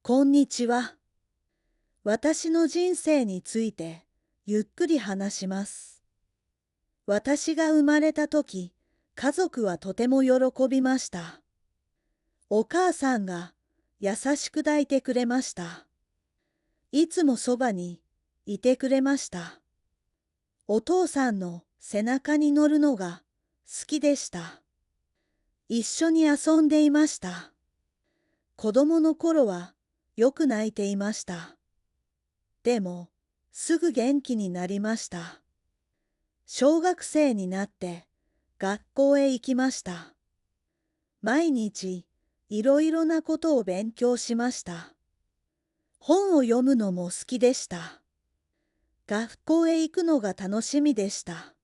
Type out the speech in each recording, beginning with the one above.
こんにちは。私の人生についてゆっくり話します。私が生まれた時、家族はとても喜びました。お母さんが優しく抱いてくれました。いつもそばにいてくれました。お父さんの背中に乗るのが好きでした。一緒に遊んでいました。子供の頃はよく泣いていました。でも、すぐ元気になりました。小学生になって学校へ行きました。毎日いろいろなことを勉強しました。本を読むのも好きでした。学校へ行くのが楽しみでした。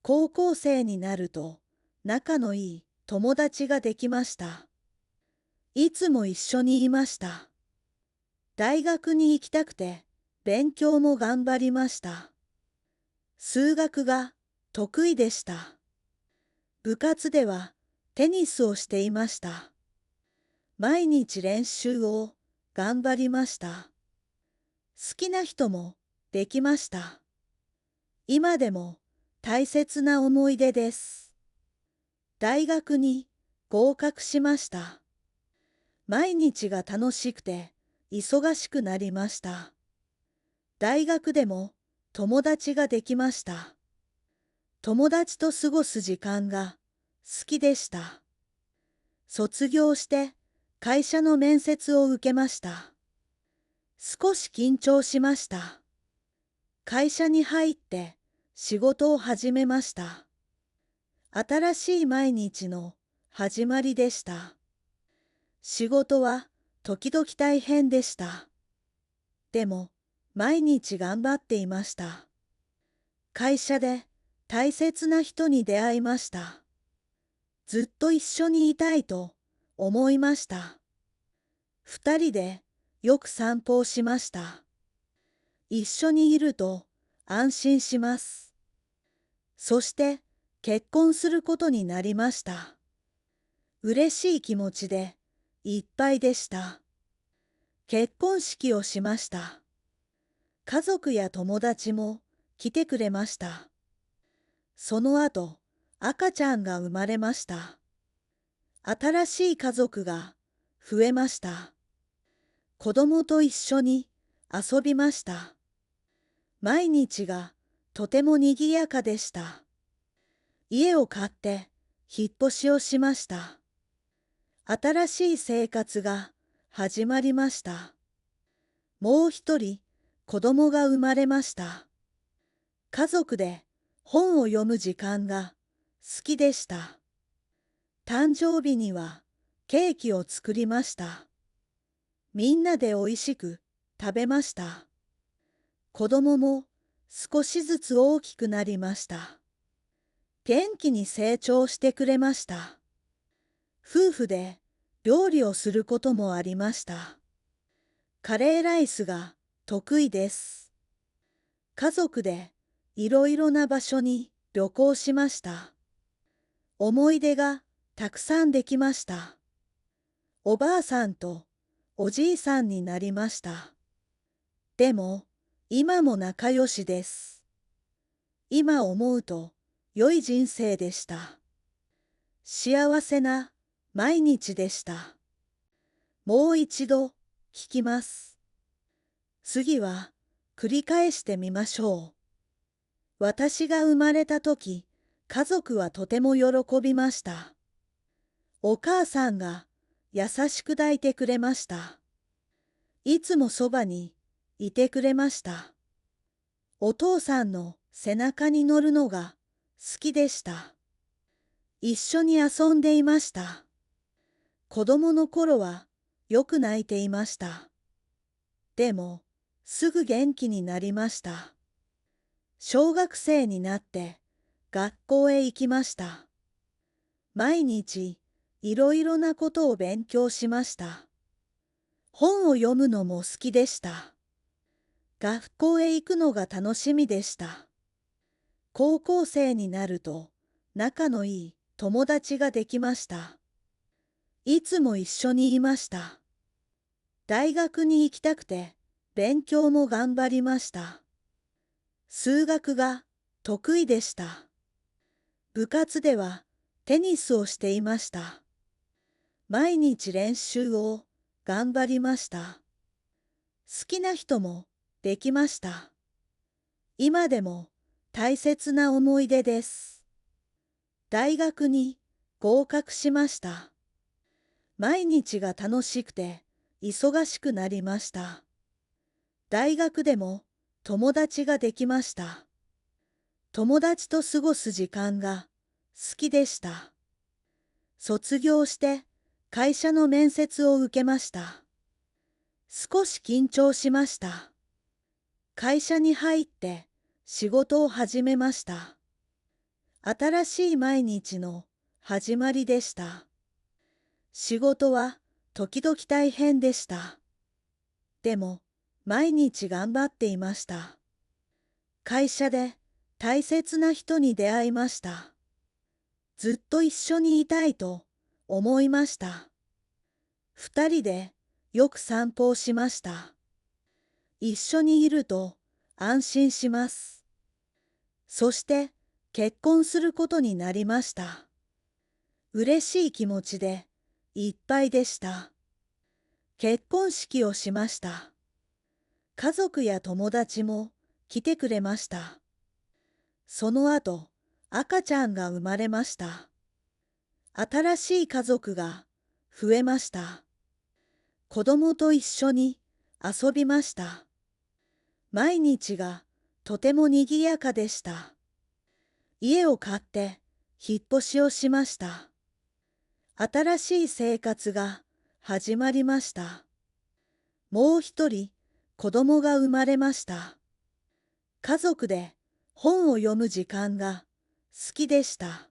高校生になると仲のいい友達ができました。いつも一緒にいました。大学に行きたくて勉強も頑張りました。数学が得意でした。部活ではテニスをしていました。毎日練習を頑張りました。好きな人もできました。今でも大切な思い出です。大学に合格しました。毎日が楽しくて忙しくなりました。大学でも友達ができました。友達と過ごす時間が好きでした。卒業して会社の面接を受けました。少し緊張しました。会社に入って仕事を始めました。新しい毎日の始まりでした。仕事は時々大変でした。でも毎日頑張っていました。会社で大切な人に出会いました。ずっと一緒にいたいと思いました。二人でよく散歩をしました。一緒にいると安心します。そして結婚することになりました。嬉しい気持ちでいっぱいでした。結婚式をしました。家族や友達も来てくれました。その後、赤ちゃんが生まれました。新しい家族が増えました。子供と一緒に遊びました。毎日がとてもにぎやかでした。家を買って引っ越しをしました。新しい生活が始まりました。もう一人子供が生まれました。家族で本を読む時間が好きでした。誕生日にはケーキを作りました。みんなでおいしく食べました。子供も少しずつ大きくなりました。元気に成長してくれました。夫婦で料理をすることもありました。カレーライスが得意です。家族でいろいろな場所に旅行しました。思い出がたくさんできました。おばあさんとおじいさんになりました。でも今も仲良しです。今思うと良い人生でした。幸せな毎日でした。もう一度聞きます。次は繰り返してみましょう。私が生まれた時、家族はとても喜びました。お母さんが優しく抱いてくれました。いつもそばにいてくれました。お父さんの背中に乗るのが好きでした。一緒に遊んでいました。子供の頃はよく泣いていました。でも、すぐ元気になりました。小学生になって学校へ行きました。毎日いろいろなことを勉強しました。本を読むのも好きでした。学校へ行くのが楽しみでした。高校生になると仲のいい友達ができました。いつも一緒にいました。大学に行きたくて勉強も頑張りました。数学が得意でした。部活ではテニスをしていました。毎日練習を頑張りました。好きな人もできました。今でも大切な思い出です。大学に合格しました。毎日が楽しくて忙しくなりました。大学でも友達ができました。友達と過ごす時間が好きでした。卒業して会社の面接を受けました。少し緊張しました。会社に入って仕事を始めました。新しい毎日の始まりでした。仕事は時々大変でした。でも毎日頑張っていました。会社で大切な人に出会いました。ずっと一緒にいたいと思いました。二人でよく散歩をしました。一緒にいると安心します。そして結婚することになりました。嬉しい気持ちでいっぱいでした。結婚式をしました。家族や友達も来てくれました。その後、赤ちゃんが生まれました。新しい家族が増えました。子供と一緒に遊びました。毎日がとてもにぎやかでした。家を買って引っ越しをしました。新しい生活が始まりました。もう一人子供が生まれました。家族で本を読む時間が好きでした。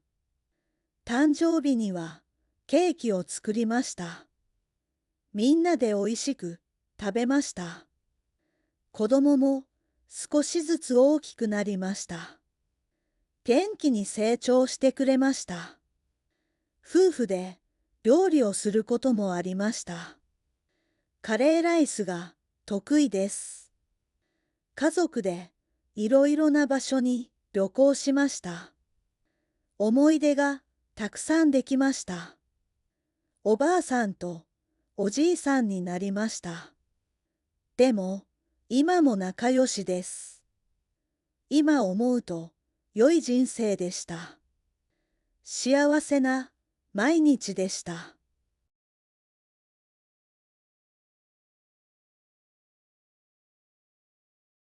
誕生日にはケーキを作りました。みんなでおいしく食べました。子供も少しずつ大きくなりました。元気に成長してくれました。夫婦で料理をすることもありました。カレーライスが得意です。家族でいろいろな場所に旅行しました。思い出がたくさんできました。おばあさんとおじいさんになりました。でも今も仲良しです。今思うと良い人生でした。幸せな毎日でした。